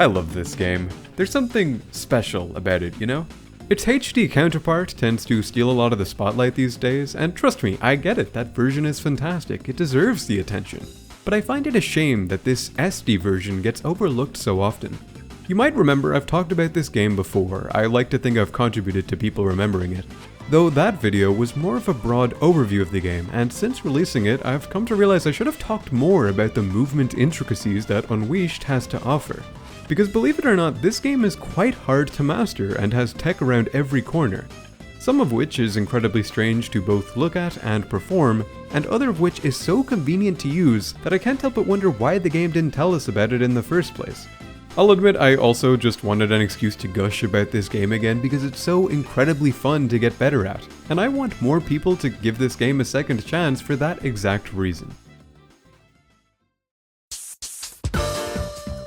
I love this game. There's something special about it, you know? Its HD counterpart tends to steal a lot of the spotlight these days, and trust me, I get it, that version is fantastic, it deserves the attention. But I find it a shame that this SD version gets overlooked so often. You might remember I've talked about this game before, I like to think I've contributed to people remembering it. Though that video was more of a broad overview of the game, and since releasing it, I've come to realize I should have talked more about the movement intricacies that UnWiished has to offer. Because believe it or not, this game is quite hard to master and has tech around every corner. Some of which is incredibly strange to both look at and perform, and other of which is so convenient to use that I can't help but wonder why the game didn't tell us about it in the first place. I'll admit I also just wanted an excuse to gush about this game again because it's so incredibly fun to get better at, and I want more people to give this game a second chance for that exact reason.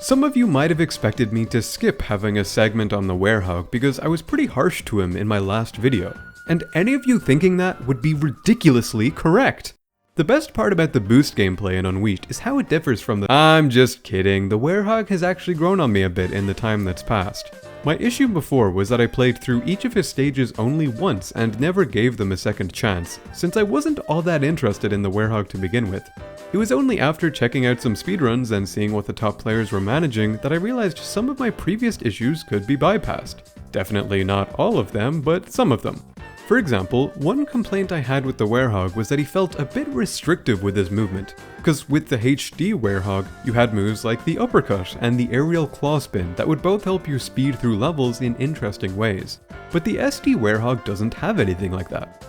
Some of you might have expected me to skip having a segment on the Werehog because I was pretty harsh to him in my last video, and any of you thinking that would be ridiculously correct. The best part about the boost gameplay in UnWiished is how it differs from the— I'm just kidding, the Werehog has actually grown on me a bit in the time that's passed. My issue before was that I played through each of his stages only once and never gave them a second chance, since I wasn't all that interested in the Werehog to begin with. It was only after checking out some speedruns and seeing what the top players were managing that I realized some of my previous issues could be bypassed. Definitely not all of them, but some of them. For example, one complaint I had with the Werehog was that he felt a bit restrictive with his movement, because with the HD Werehog, you had moves like the uppercut and the aerial claw spin that would both help you speed through levels in interesting ways. But the SD Werehog doesn't have anything like that.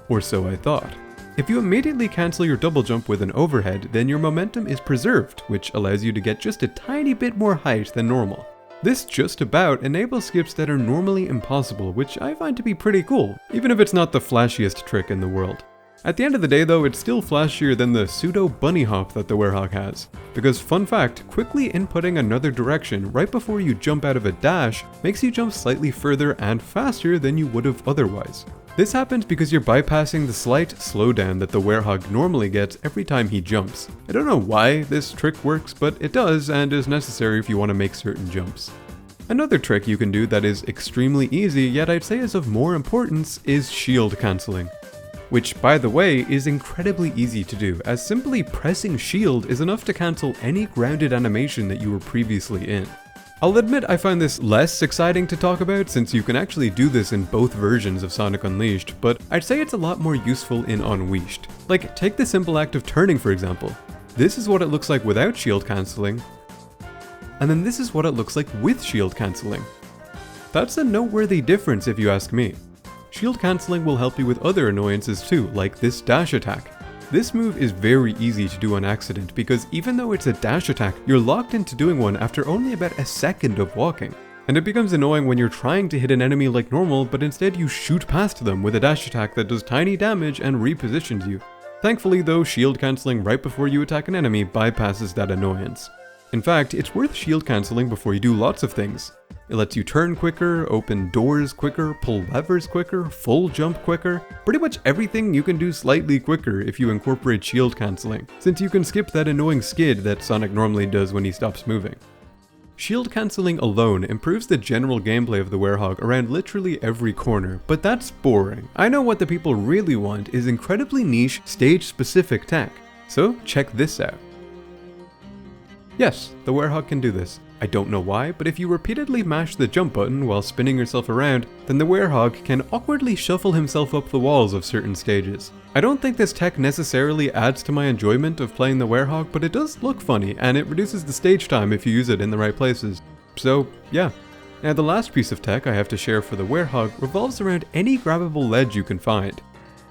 Or so I thought. If you immediately cancel your double jump with an overhead, then your momentum is preserved, which allows you to get just a tiny bit more height than normal. This just about enables skips that are normally impossible, which I find to be pretty cool, even if it's not the flashiest trick in the world. At the end of the day though, it's still flashier than the pseudo bunny hop that the Werehog has. Because fun fact, quickly inputting another direction right before you jump out of a dash makes you jump slightly further and faster than you would have otherwise. This happens because you're bypassing the slight slowdown that the Werehog normally gets every time he jumps. I don't know why this trick works, but it does and is necessary if you want to make certain jumps. Another trick you can do that is extremely easy, yet I'd say is of more importance, is shield cancelling. Which, by the way, is incredibly easy to do, as simply pressing shield is enough to cancel any grounded animation that you were previously in. I'll admit I find this less exciting to talk about since you can actually do this in both versions of Sonic Unleashed, but I'd say it's a lot more useful in UnWiished. Like, take the simple act of turning for example. This is what it looks like without shield cancelling, and then this is what it looks like with shield cancelling. That's a noteworthy difference if you ask me. Shield cancelling will help you with other annoyances too, like this dash attack. This move is very easy to do on accident because even though it's a dash attack, you're locked into doing one after only about a second of walking. And it becomes annoying when you're trying to hit an enemy like normal, but instead you shoot past them with a dash attack that does tiny damage and repositions you. Thankfully though, shield cancelling right before you attack an enemy bypasses that annoyance. In fact, it's worth shield cancelling before you do lots of things. It lets you turn quicker, open doors quicker, pull levers quicker, full jump quicker, pretty much everything you can do slightly quicker if you incorporate shield cancelling, since you can skip that annoying skid that Sonic normally does when he stops moving. Shield cancelling alone improves the general gameplay of the Werehog around literally every corner, but that's boring. I know what the people really want is incredibly niche, stage-specific tech, so check this out. Yes, the Werehog can do this. I don't know why, but if you repeatedly mash the jump button while spinning yourself around, then the Werehog can awkwardly shuffle himself up the walls of certain stages. I don't think this tech necessarily adds to my enjoyment of playing the Werehog, but it does look funny, and it reduces the stage time if you use it in the right places. So, yeah. Now the last piece of tech I have to share for the Werehog revolves around any grabbable ledge you can find.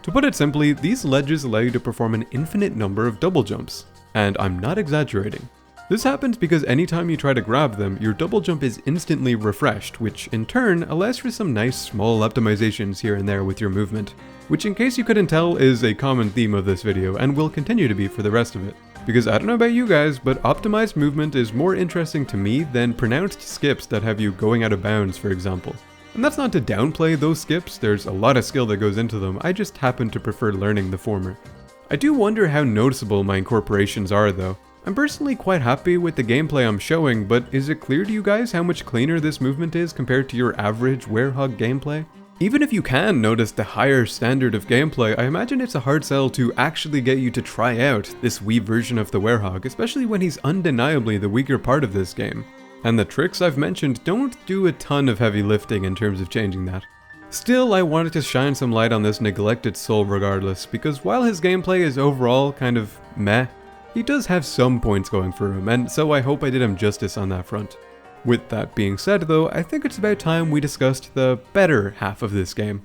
To put it simply, these ledges allow you to perform an infinite number of double jumps. And I'm not exaggerating. This happens because anytime you try to grab them, your double jump is instantly refreshed, which in turn allows for some nice small optimizations here and there with your movement, which in case you couldn't tell is a common theme of this video and will continue to be for the rest of it. Because I don't know about you guys, but optimized movement is more interesting to me than pronounced skips that have you going out of bounds, for example. And that's not to downplay those skips, there's a lot of skill that goes into them, I just happen to prefer learning the former. I do wonder how noticeable my incorporations are though. I'm personally quite happy with the gameplay I'm showing, but is it clear to you guys how much cleaner this movement is compared to your average Werehog gameplay? Even if you can notice the higher standard of gameplay, I imagine it's a hard sell to actually get you to try out this Wii version of the Werehog, especially when he's undeniably the weaker part of this game. And the tricks I've mentioned don't do a ton of heavy lifting in terms of changing that. Still, I wanted to shine some light on this neglected soul regardless, because while his gameplay is overall kind of meh, he does have some points going for him, and so I hope I did him justice on that front. With that being said though, I think it's about time we discussed the better half of this game.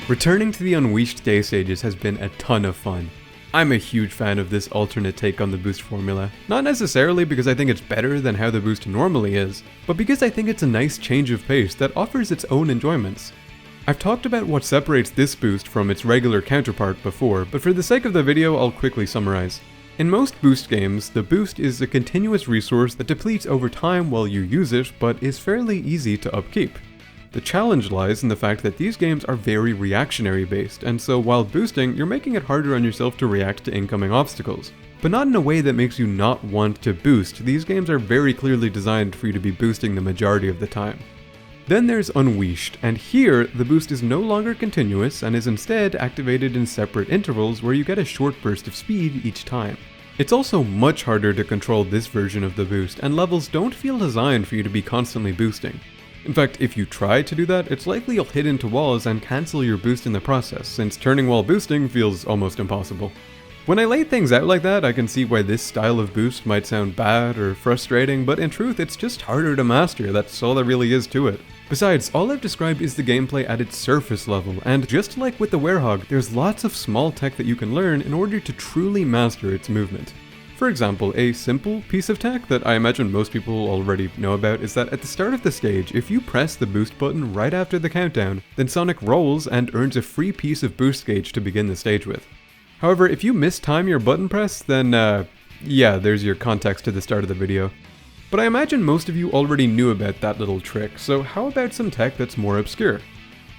Returning to the UnWiished day stages has been a ton of fun. I'm a huge fan of this alternate take on the boost formula, not necessarily because I think it's better than how the boost normally is, but because I think it's a nice change of pace that offers its own enjoyments. I've talked about what separates this boost from its regular counterpart before, but for the sake of the video I'll quickly summarize. In most boost games, the boost is a continuous resource that depletes over time while you use it, but is fairly easy to upkeep. The challenge lies in the fact that these games are very reactionary based, and so while boosting, you're making it harder on yourself to react to incoming obstacles. But not in a way that makes you not want to boost. These games are very clearly designed for you to be boosting the majority of the time. Then there's UnWiished, and here the boost is no longer continuous and is instead activated in separate intervals where you get a short burst of speed each time. It's also much harder to control this version of the boost, and levels don't feel designed for you to be constantly boosting. In fact, if you try to do that, it's likely you'll hit into walls and cancel your boost in the process, since turning while boosting feels almost impossible. When I lay things out like that, I can see why this style of boost might sound bad or frustrating, but in truth it's just harder to master, that's all there really is to it. Besides, all I've described is the gameplay at its surface level, and just like with the Werehog, there's lots of small tech that you can learn in order to truly master its movement. For example, a simple piece of tech that I imagine most people already know about is that at the start of the stage, if you press the boost button right after the countdown, then Sonic rolls and earns a free piece of boost gauge to begin the stage with. However, if you mistime your button press, then yeah, there's your context to the start of the video. But I imagine most of you already knew about that little trick, so how about some tech that's more obscure?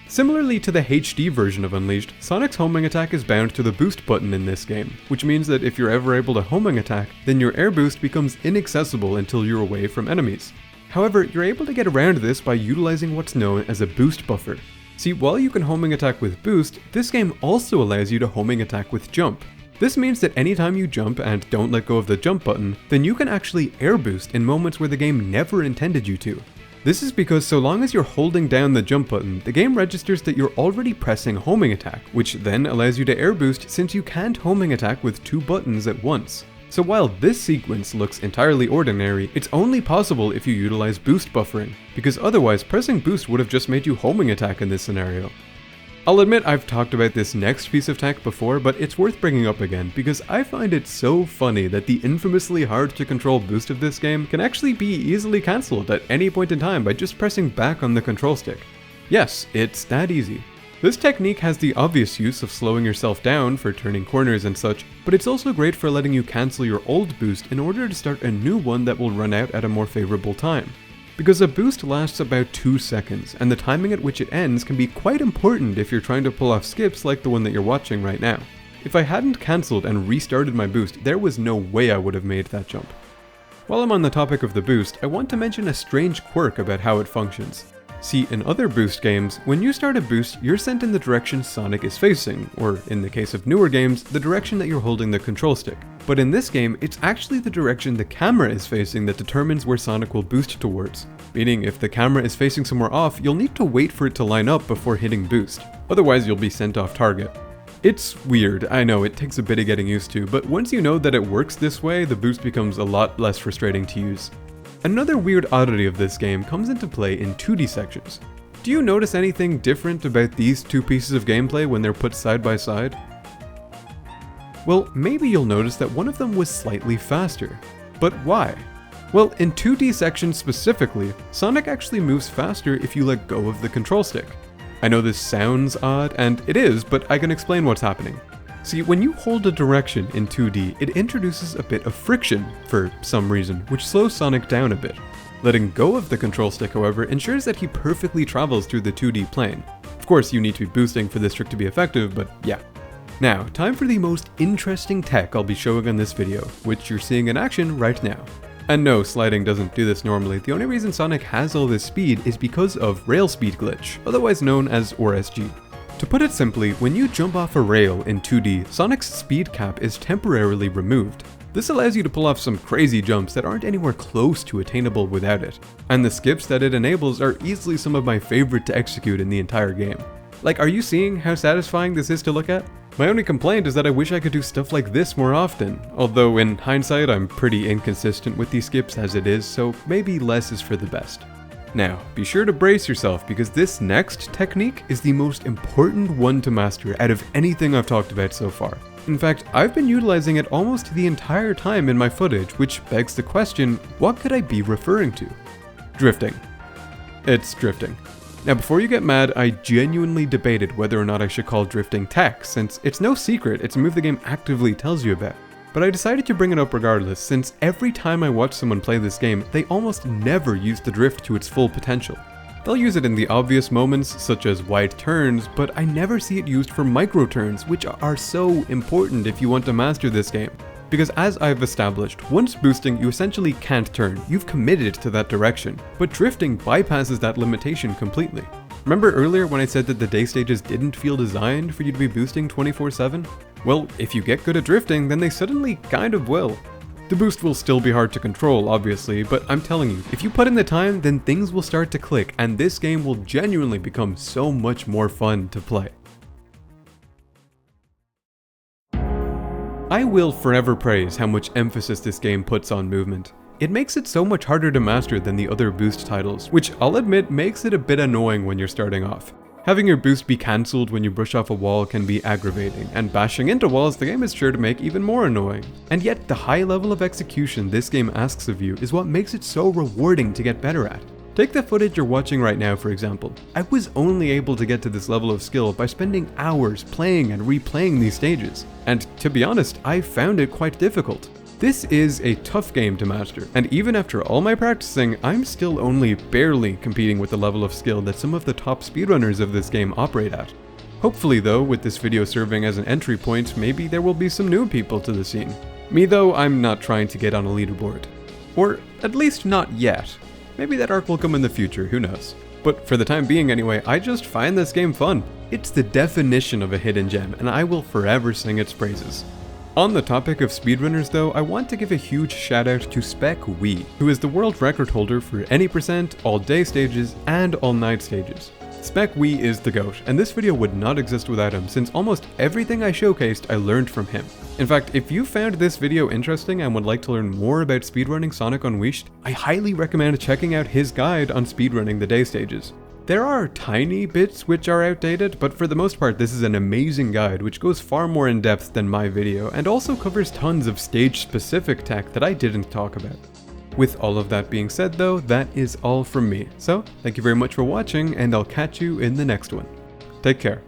Similarly to the HD version of Unleashed, Sonic's homing attack is bound to the boost button in this game, which means that if you're ever able to homing attack, then your air boost becomes inaccessible until you're away from enemies. However, you're able to get around this by utilizing what's known as a boost buffer. See, while you can homing attack with boost, this game also allows you to homing attack with jump. This means that anytime you jump and don't let go of the jump button, then you can actually air boost in moments where the game never intended you to. This is because so long as you're holding down the jump button, the game registers that you're already pressing homing attack, which then allows you to air boost since you can't homing attack with two buttons at once. So while this sequence looks entirely ordinary, it's only possible if you utilize boost buffering, because otherwise pressing boost would have just made you homing attack in this scenario. I'll admit I've talked about this next piece of tech before, but it's worth bringing up again because I find it so funny that the infamously hard to control boost of this game can actually be easily cancelled at any point in time by just pressing back on the control stick. Yes, it's that easy. This technique has the obvious use of slowing yourself down for turning corners and such, but it's also great for letting you cancel your old boost in order to start a new one that will run out at a more favorable time. Because a boost lasts about 2 seconds, and the timing at which it ends can be quite important if you're trying to pull off skips like the one that you're watching right now. If I hadn't cancelled and restarted my boost, there was no way I would have made that jump. While I'm on the topic of the boost, I want to mention a strange quirk about how it functions. See, in other boost games, when you start a boost, you're sent in the direction Sonic is facing, or in the case of newer games, the direction that you're holding the control stick. But in this game, it's actually the direction the camera is facing that determines where Sonic will boost towards. Meaning, if the camera is facing somewhere off, you'll need to wait for it to line up before hitting boost. Otherwise, you'll be sent off target. It's weird, I know, it takes a bit of getting used to, but once you know that it works this way, the boost becomes a lot less frustrating to use. Another weird oddity of this game comes into play in 2D sections. Do you notice anything different about these two pieces of gameplay when they're put side by side? Well, maybe you'll notice that one of them was slightly faster. But why? Well, in 2D sections specifically, Sonic actually moves faster if you let go of the control stick. I know this sounds odd, and it is, but I can explain what's happening. See, when you hold a direction in 2D, it introduces a bit of friction, for some reason, which slows Sonic down a bit. Letting go of the control stick, however, ensures that he perfectly travels through the 2D plane. Of course, you need to be boosting for this trick to be effective, but yeah. Now, time for the most interesting tech I'll be showing on this video, which you're seeing in action right now. And no, sliding doesn't do this normally. The only reason Sonic has all this speed is because of rail speed glitch, otherwise known as RSG. To put it simply, when you jump off a rail in 2D, Sonic's speed cap is temporarily removed. This allows you to pull off some crazy jumps that aren't anywhere close to attainable without it. And the skips that it enables are easily some of my favorite to execute in the entire game. Like, are you seeing how satisfying this is to look at? My only complaint is that I wish I could do stuff like this more often, although in hindsight I'm pretty inconsistent with these skips as it is, so maybe less is for the best. Now, be sure to brace yourself because this next technique is the most important one to master out of anything I've talked about so far. In fact, I've been utilizing it almost the entire time in my footage, which begs the question, what could I be referring to? Drifting. It's drifting. Now before you get mad, I genuinely debated whether or not I should call drifting tech, since it's no secret, it's a move the game actively tells you about. But I decided to bring it up regardless, since every time I watch someone play this game, they almost never use the drift to its full potential. They'll use it in the obvious moments, such as wide turns, but I never see it used for micro turns, which are so important if you want to master this game. Because as I've established, once boosting you essentially can't turn, you've committed to that direction, but drifting bypasses that limitation completely. Remember earlier when I said that the day stages didn't feel designed for you to be boosting 24/7? Well, if you get good at drifting, then they suddenly kind of will. The boost will still be hard to control, obviously, but I'm telling you, if you put in the time, then things will start to click, and this game will genuinely become so much more fun to play. I will forever praise how much emphasis this game puts on movement. It makes it so much harder to master than the other boost titles, which I'll admit makes it a bit annoying when you're starting off. Having your boost be cancelled when you brush off a wall can be aggravating, and bashing into walls the game is sure to make even more annoying. And yet the high level of execution this game asks of you is what makes it so rewarding to get better at. Take the footage you're watching right now for example. I was only able to get to this level of skill by spending hours playing and replaying these stages, and to be honest, I found it quite difficult. This is a tough game to master, and even after all my practicing, I'm still only barely competing with the level of skill that some of the top speedrunners of this game operate at. Hopefully though, with this video serving as an entry point, maybe there will be some new people to the scene. Me though, I'm not trying to get on a leaderboard. Or at least not yet. Maybe that arc will come in the future, who knows. But for the time being anyway, I just find this game fun. It's the definition of a hidden gem, and I will forever sing its praises. On the topic of speedrunners though, I want to give a huge shout out to SpecWee, who is the world record holder for any percent, all day stages, and all night stages. SpecWee is the GOAT, and this video would not exist without him since almost everything I showcased I learned from him. In fact, if you found this video interesting and would like to learn more about speedrunning Sonic UnWiished, I highly recommend checking out his guide on speedrunning the day stages. There are tiny bits which are outdated, but for the most part this is an amazing guide which goes far more in depth than my video and also covers tons of stage specific tech that I didn't talk about. With all of that being said though, that is all from me. So, thank you very much for watching and I'll catch you in the next one. Take care.